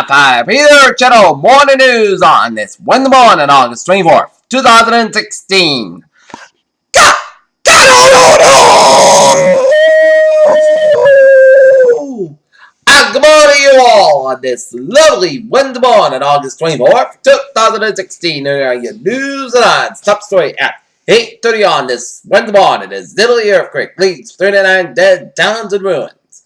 5 Peter Channel Morning News on this Wednesday morning, August 24th, 2016. And good morning to you all on this lovely Wednesday morning, August 24th, 2016. Here are your news and odds. Top story at 8:30 on this Wednesday morning is Italy earthquake leaves 39 dead, towns and ruins.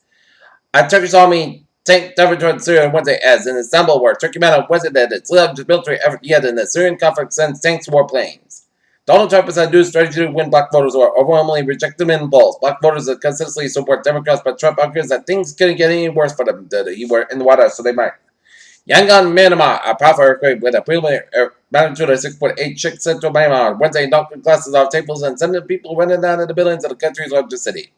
A Turkish army tank diverged toward Syria on Wednesday as in Istanbul, where Turkey met on Wednesday that its largest military effort yet in the Syrian conflict sends tanks and warplanes. Donald Trump has had new strategy to win black voters who are overwhelmingly reject him in polls. Black voters that consistently support Democrats, but Trump argues that things couldn't get any worse for them than he were in the White House, so they might. Yangon, Myanmar, a powerful earthquake with a preliminary magnitude of 6.8 shook central Myanmar on Wednesday, knocked glasses off tables and sent people running down in the buildings of the country's largest city.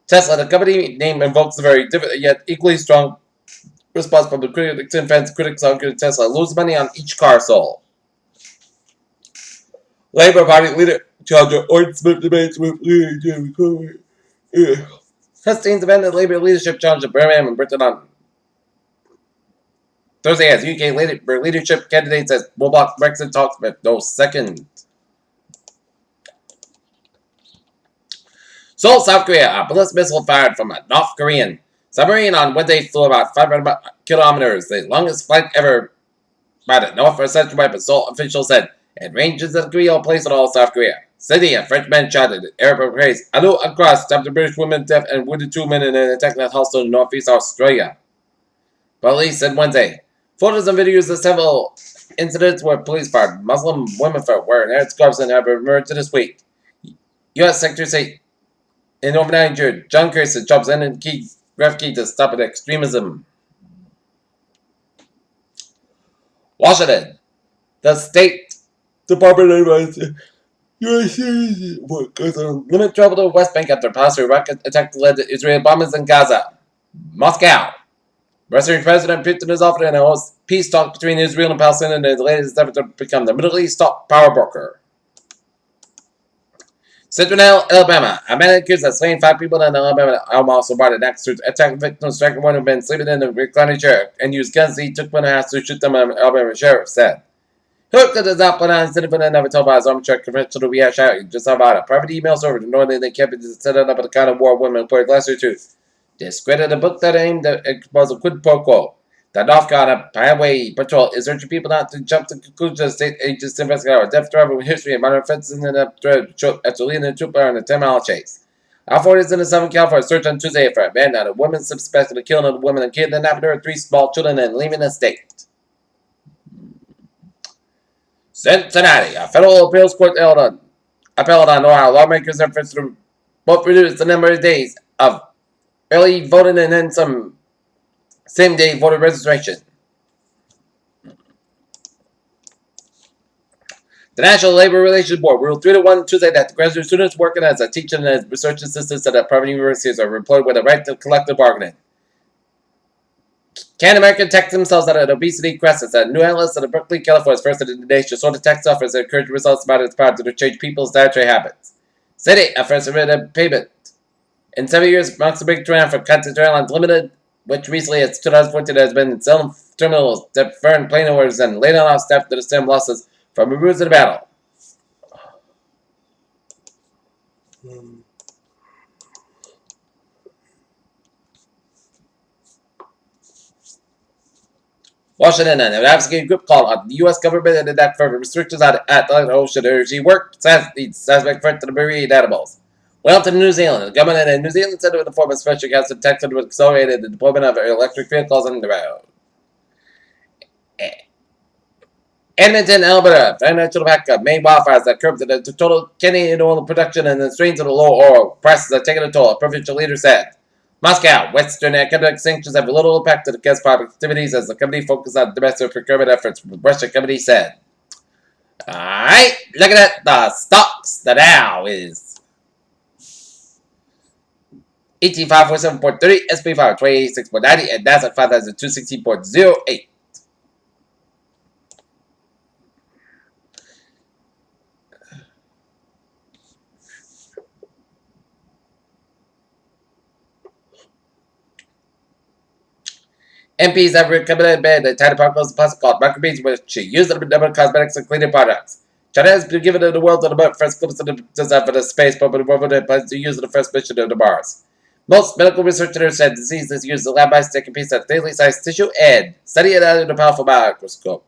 Tesla, the company name, invokes a very different yet equally strong response from the critics and fans. Critics argue Tesla lose money on each car sold. Labour Party leader Challenger Ord Smith debates with leader Jeremy Corbyn. Sustains abandoned Labour leadership challenge of Birmingham and Britain on Thursday as UK leadership candidate says will block Brexit talks with no second. Seoul, South Korea, a ballistic missile fired from a North Korean submarine on Wednesday flew about 500 kilometers, the longest flight ever by the North for such a weapon, Seoul officials said. It ranges at Korea place in all South Korea. City, a French man shot at Arab praise. Alu across stopped a British woman deaf and wounded 2 men in an attack that hostel in northeast Australia. Police said Wednesday. Photos and videos of several incidents where police fired Muslim women wearing headscarves and have emerged this week. U.S. Secretary of State in Northern Nigeria, John Kerry said jobs and key to stop at extremism. Washington, the State Department advised U.S. workers on limit travel to the West Bank after passer rocket attack led to Israeli bombings in Gaza. Moscow. Russian President Putin is offering a host peace talk between Israel and Palestine in the latest effort to become the Middle East top power broker. Central Alabama. A man accused of slaying 5 people in Alabama also brought an axe to attack victims, striking one who had been sleeping in the reclining chair and used guns. He took one house to shoot them, Alabama sheriff said. Hook does not put on citizen and never told by his army truck convention to be out shouting just about a private email server to knowing they kept it set up at the kind of war women employed last year too. Discredited a book that aimed at expose a quid pro quo. The North Carolina Highway Patrol is urging people not to jump to conclusions. State agents investigate a deaf driver with history and minor offenses in the after leading a trooper on a 10-mile chase. Authorities in the Southern California searched on Tuesday for a man and a woman suspected of killing a woman and kidnapping her 3 small children and leaving the state. Cincinnati, a federal appeals court upheld on Ohio lawmakers' efforts to both reduce the number of days of early voting and then some same-day voter registration. The National Labor Relations Board ruled 3-1 Tuesday that graduate students working as a teacher and as research assistants at private universities are employed with a right to collective bargaining. Can American tax themselves out of obesity crisis? A new analyst at Berkeley, California, first in the nation, saw the tax office that encouraged results about its power to change people's dietary habits. City, a first a payment in 7 years, marks a big turnaround for Continental Airlines Limited, which recently, as 2014, has been selling terminals, deferring plane orders, and laying off staff to stem losses from a bruise in the battle. Washington and an advocacy group called on the U.S. government and enact further restrictions on Atlantic Ocean energy work, suspect threat to the marine animals. Well, to New Zealand. The government in New Zealand said it would form a special council tax to accelerate the deployment of electric vehicles on the road. Edmonton, Alberta, financial backup, main wildfires that curbed the total Canadian oil production and the strains of the low oil prices are taking a toll, a provincial leader said. Moscow, Western economic sanctions have little impact on the Gazprom activities as the company focuses on domestic procurement efforts, the Russian company said. Alright, looking at the stocks, the Dow is 18,547.30, SP 526.90, and Nasdaq 5,216.08. MPs have recommended ban the tiny particles of plastic called microbeads, which use them in number cosmetics and cleaning products. China has been given the world on the first glimpse of the design for the space program, but it plans to use the first mission to Mars. Most medical researchers said diseases use the lab mice to take a piece of thinly sized tissue and study it under a powerful microscope.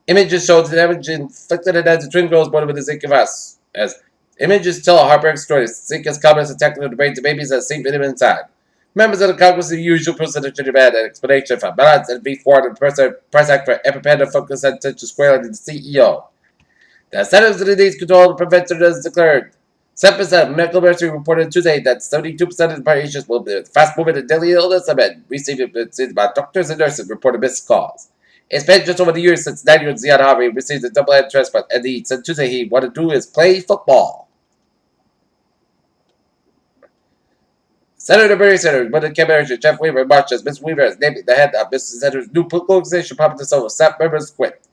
Images show the damage inflicted as the twin girls born with a zinc virus. As images tell a heartbreaking story, zinc is common as attacking the brains of babies that sleep in inside. Members of the Congress of the usual percentage demand an explanation for balance and V4 and press act for Epipanda focus attention squarely to the CEO. The Centers of Disease Control and Prevention has declared 7% of medical ministry reported Tuesday that 72% of the patients will be fast moving and deadly illness have been receiving visits by doctors and nurses reported missed calls. It's been just over the years since 9-year-old Ziad Harvey received a double-head transplant, and he said Tuesday he wanted to do is play football. Senator Bernie Sanders, one of the cabinet Jeff Weaver marched as Ms. Weaver is named the head of Mr. Sanders' new political organization, prompting some of staff members quit.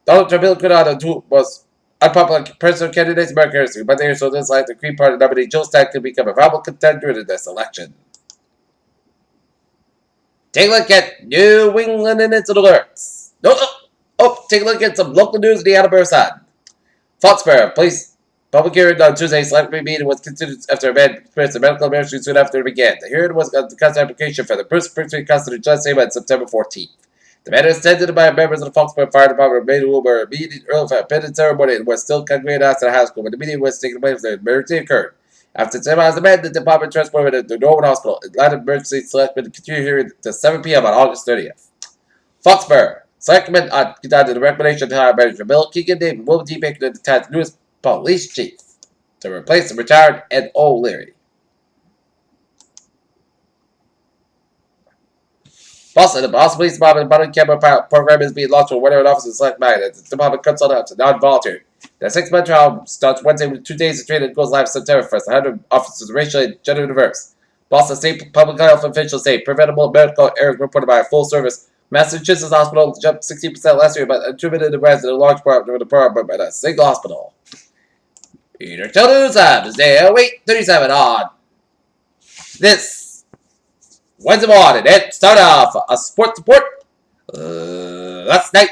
Donald Trump could not do was unpopular presidential candidates American history, but they so this like the Green Party nominee Jill Stein could become a viable contender in this election. Take a look at New England and its alerts. Take a look at some local news in the Attleboro side. Foxborough Police public hearing on Tuesday select meeting was continued after a man experienced a medical emergency soon after it began. The hearing was on the custody application for the Bruce Springfield custody judge on September 14th. The matter is attended by members of the Foxborough Fire Department made who were meeting early for a pending ceremony and was still congregated outside the high school when the meeting was taken place when the emergency occurred. After 10 hours, the man, the department transported to Norwood Hospital. Atlanta Emergency Selectmen continued hearing to 7 p.m. on August 30th. Foxborough Selectmen conducted the recommendation to hire Manager Bill Keegan David William D. Baker to the town's newest police chief to replace the retired Ed O'Leary. Also, the Boston Police Department body camera program is being launched for whenever an officer is selected by it. The department cuts on out to non-voluntary. The 6-month trial starts Wednesday with 2 days of training and goes live September 1st. 100 officers are racially and gender diverse. Boston State public health officials say preventable medical errors reported by a full-service Massachusetts hospital jumped 16% last year, but attributed the rise in a large part of the program by a single hospital. Peter News is there. Wait, 37 on this Wednesday morning. And start off a sports report. Last night,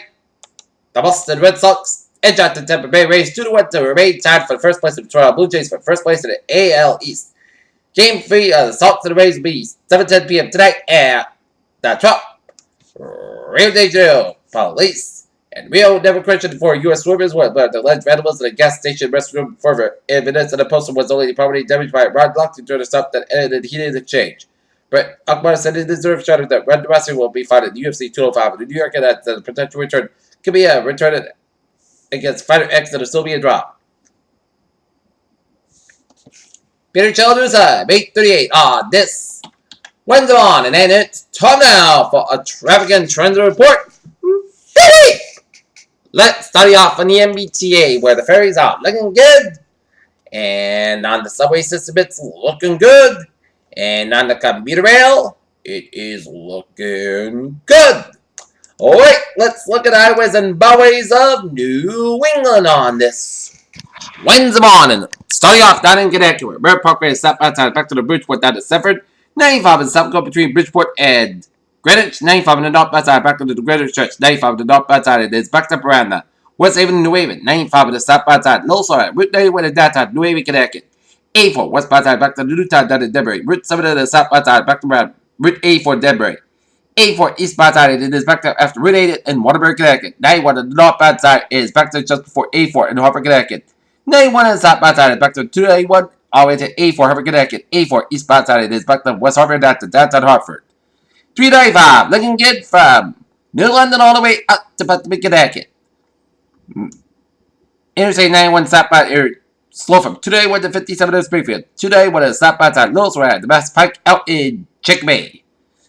the Boston Red Sox edged out the Tampa Bay Rays 2-1 to remain tied for the first place in the Toronto Blue Jays for first place in the AL East. Game 3 of the Sox and the Rays will be 7:10 p.m. tonight at the Trop. Rio de Janeiro police and Rio never questioned for U.S. swimmers were the alleged vandalism at a gas station restroom for evidence and the poster was only property damaged by Ron Lockton during a stop that ended in heated exchange. Brett Akbar said it deserves shouted that Red Rossi will be fought in UFC 205 in New York and that the potential return could be a return against Fighter X that will still be a draw. Peter Childers, 8:38 on this Wednesday on, and then it's time now for a traffic and trends report. Let's start off on the MBTA, where the ferries are looking good, and on the subway system it's looking good, and on the commuter rail it is looking good. Alright, let's look at highways and byways of New England on this Wednesday morning. Starting off down in Connecticut, where Bird Parkway is south outside back to the Bridgeport down to Seford. 95 in South between Bridgeport and Greenwich. 95 in the north side back to the Greenwich Church. 95 in the north side it is back to Miranda. West Haven and New Haven. 95 in the south side. No sorry. Route 91 in downtown New Haven, Connecticut. 84 west side back to the Newtown down to Denbury. Route 7 in the south side back to Miranda. Route 84 Denbury. 84 east side it is back to after Route 8 in Waterbury, Connecticut. 91 in the north side is back to just before 84 in Hartford, Connecticut. 91 in the south side is back to 291 all the way to 84 Hartford, Connecticut. 84 eastbound side it is back to West Hartford down to downtown Hartford. 395 looking good from New London all the way up to Buttermilk, Connecticut. Interstate 91 southbound area slow from 291 to 57 in Springfield. 291 in the southbound side Little Square, the Mass Pike out in Chickabay.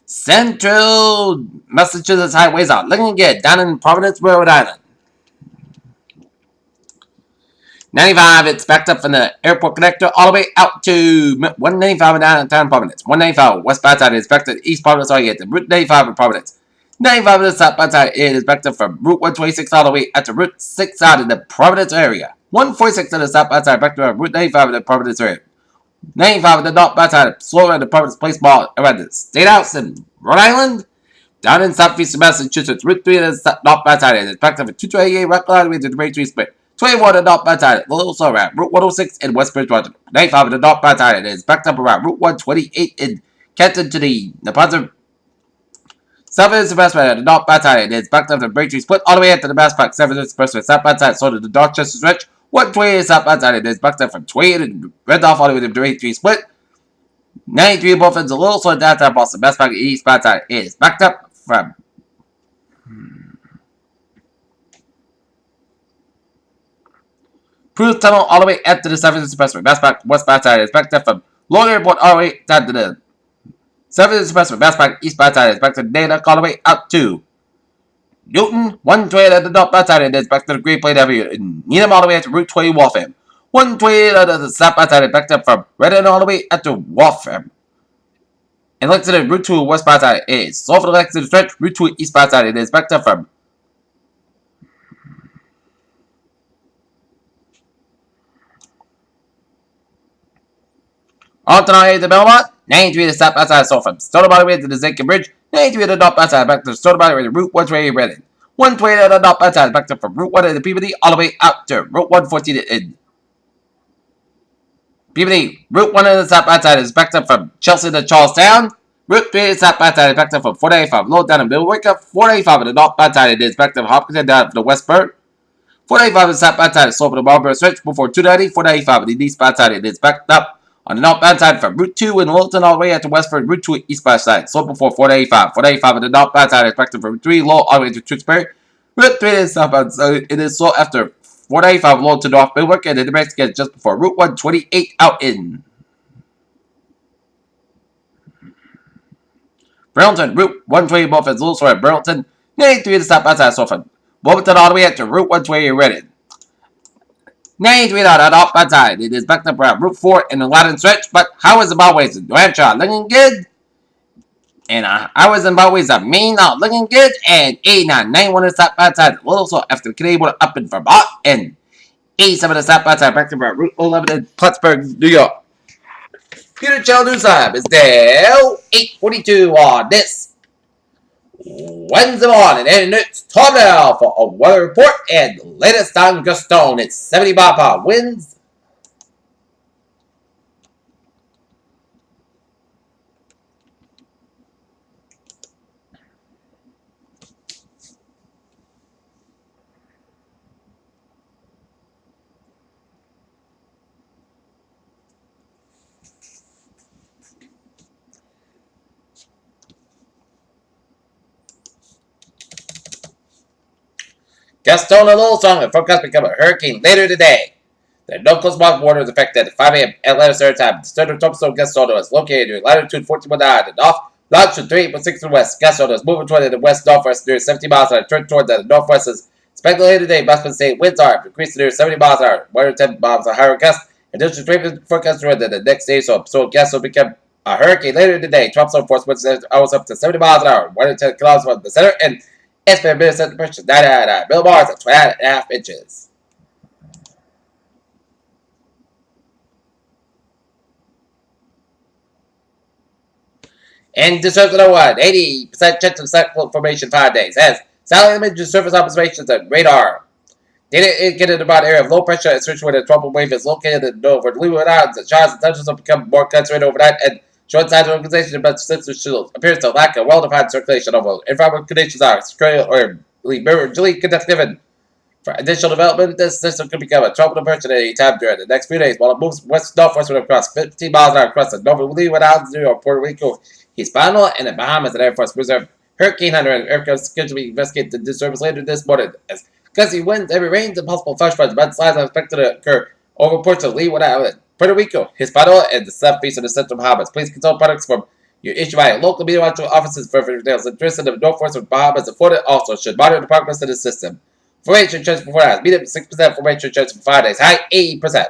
Central Massachusetts highways are looking good down in Providence, Rhode Island. 95, it's backed up from the airport connector all the way out to 195 in downtown Providence. 195 westbound side is backed to East Providence all the way to Route 95 in Providence. 95 in the southbound side is backed up from Route 126 all the way out to Route 6 out in the Providence area. 146 in the southbound side back to Route 95 in the Providence area. 95 at the dot backside. Slower at the Providence Place ball around the State House in Rhode Island. Down in southeastern Massachusetts, Route 3 at the dot backside. It's backed up at 228 Rock Line with the Great Tree Split. 21 at the dot backside. The Little Slow at Route 106 in West Bridgewater. 95 at the dot backside. It's backed up around Route 128 in Kenton to the Nebraska. 7 is the best at the dot backside. It's backed up to the Great Tree Split all the way up to the Mass Park. 7 is the expressway. South backside. So to the Dorchester stretch. 128 is south backside. It's backed up from 28 and Red Off all the way to the Great Tree Split. 93 both ends a little slow downtown Boston. Best back east backside is backed up from Proof Tunnel all the way up to the 7th Expressway. Best back west backside is backed up from Lord Airport all the way down to the 7th Expressway. Best back east backside is back to Dana all the way out to Newton. 128 at the dot backside is back to the Great Plain Avenue. And Needham all the way to Route 20 Waltham. 128 at the south backside is backed up from Redden all the way out to Waltham. And Lexington, Route 2 west backside is so for the Lexington stretch. Route 2 east backside it is backed up from Alton all the way to Belmont. 93 to stop outside so from Stone by the way to the Zinkin Bridge. 93 to the dot outside back to Stone by the way to Route 128 Reading. 120 to the dot outside back to from Route 1 to the Peabody all the way out to Route 114 in Peabody. Route 1 to the stop outside is backed up from Chelsea to Charlestown. Route 3 to the stop outside is backed up from 485 low down in Billerica. 485 to the dot outside it is backed up from Hopkinton down for the Westburg. 485 is stop outside is slow for the Marlborough stretch before 290. 495 in the east outside it is backed up on the northbound side from Route 2 in Littleton all the way out to Westford, Route 2 eastbound side. Slow before 485. 485 on the northbound side is expected from Route 3 low all the way to Tewksbury. Route 3 is southbound side. It is slow after 485 low to North Millbrook and the next gets just before Route 128 out in Burlington. Route 120 both is Little Store at Burlington. 93 to stop outside so from Wilmington all the way out to Route 120 Reading. 93 on the northbound side. It is backed up around Route 4 in the Latin stretch. But how is the Ballways in New Hampshire looking good? And how is the Ballways of Maine not looking good? And 89, 91 on the southbound side. A little slow after the Canadian up in Vermont. And 87 on the southbound side. Backed up around Route 11 in Plattsburgh, New York. Peter Channel News Time is now 8:42 on this Wednesday morning, and it's time now for a weather report and the latest on Gustone. It's 70 mile per hour winds. Gustone a little stronger. Forecast become a hurricane later today. The no-coast mark water is affected at 5 a.m. Atlanta Standard Time. The stern of tropical Gustone is located near latitude 14.9 to the north, longitude 38.6 to the west. Gustone is moving toward the west-northwest near 70 miles an hour. Turn toward the northwest is expected later today. Boston State winds are increasing near 70 miles an hour. 110 miles an hour gust. Additional trade forecast toward the next day, so Gustone will become a hurricane later today. Tropical force winds hours up to 70 miles an hour. 110 kilometers from the center, and estimated minimum pressure 99 millibars at 12.5 inches. And deserves another one. 80% chance of cyclone formation 5 days. Has satellite images, surface observations, and radar. Data indicated about area of low pressure and search where the tropical wave is located over the Leeward Islands. The showers and thunderstorms will become more concentrated overnight, and short signs of organization but still appears to lack a well-defined circulation of environmental conditions are or really conductive, and for additional development, this system could become a tropical depression at any time during the next few days. While it moves west-northwestward across 15 miles an hour across the northern Leeward Islands, New York, Puerto Rico, Hispaniola, and the Bahamas, and Air Force Reserve. Hurricane Hunter and aircraft scheduled to be investigated the disturbance later this morning. As gusty winds, heavy rains, and possible flash floods, mudslides are expected to occur over ports of Leeward Island, Puerto Rico, Hispaniola, and the southeast of the Central Bahamas. Please consult products from your issue by local meteorological offices for details. Interest in the northwest of Bahamas and Florida also should monitor the progress of the system. Formation chance for 4 hours. Medium 6%. Formation chance for 5 days. High 80%.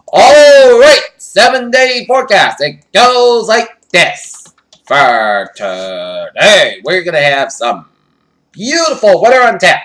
Alright, 7-day forecast. It goes like this. For today, we're going to have some beautiful weather on tap.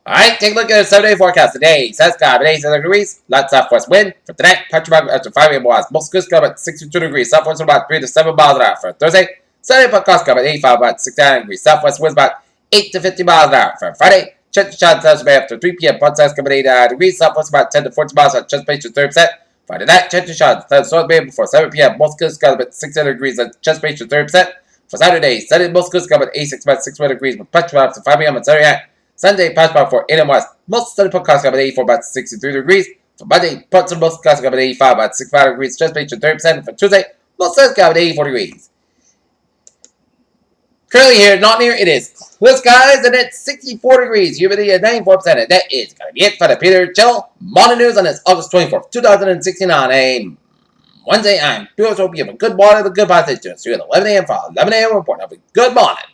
Alright, take a look at the 7-day forecast today. Says got 87 degrees, light southwest wind. For tonight, punch about after 5 a.m. was most good at 62 degrees, southwest about 3 to 7 miles an hour. For Thursday, Sunday, podcast about 85 about 69 degrees, southwest winds about 8 to 50 miles an hour. For Friday, chance shot touch after 3 p.m. Punch size coming 8 degrees, southwest about 10 to 14 miles an hour. Chance base to 30%. Friday night, chance shot south bay before 7 p.m. Most good about 600 degrees, chance base to 30%. For Saturday, Sunday, most good about 86 about 600 degrees, with punch about after 5 p.m. on Saturday night. Sunday, patch about for 8 and west. Most sunny podcast about 84 about 63 degrees. For Monday, parts of most podcast about 85 about 65 degrees. Just page to 30%. For Tuesday, most sunny about 84 degrees. Currently here, not near, it is clear skies and it's 64 degrees. Humidity at 94%. And that is going to be it for the Peter Chill Morning News on this August 24th, 2016 on a Wednesday. I'm doing so. You have a good morning, a good positive. See you at 11 a.m. for 11 a.m. report. Have a good morning.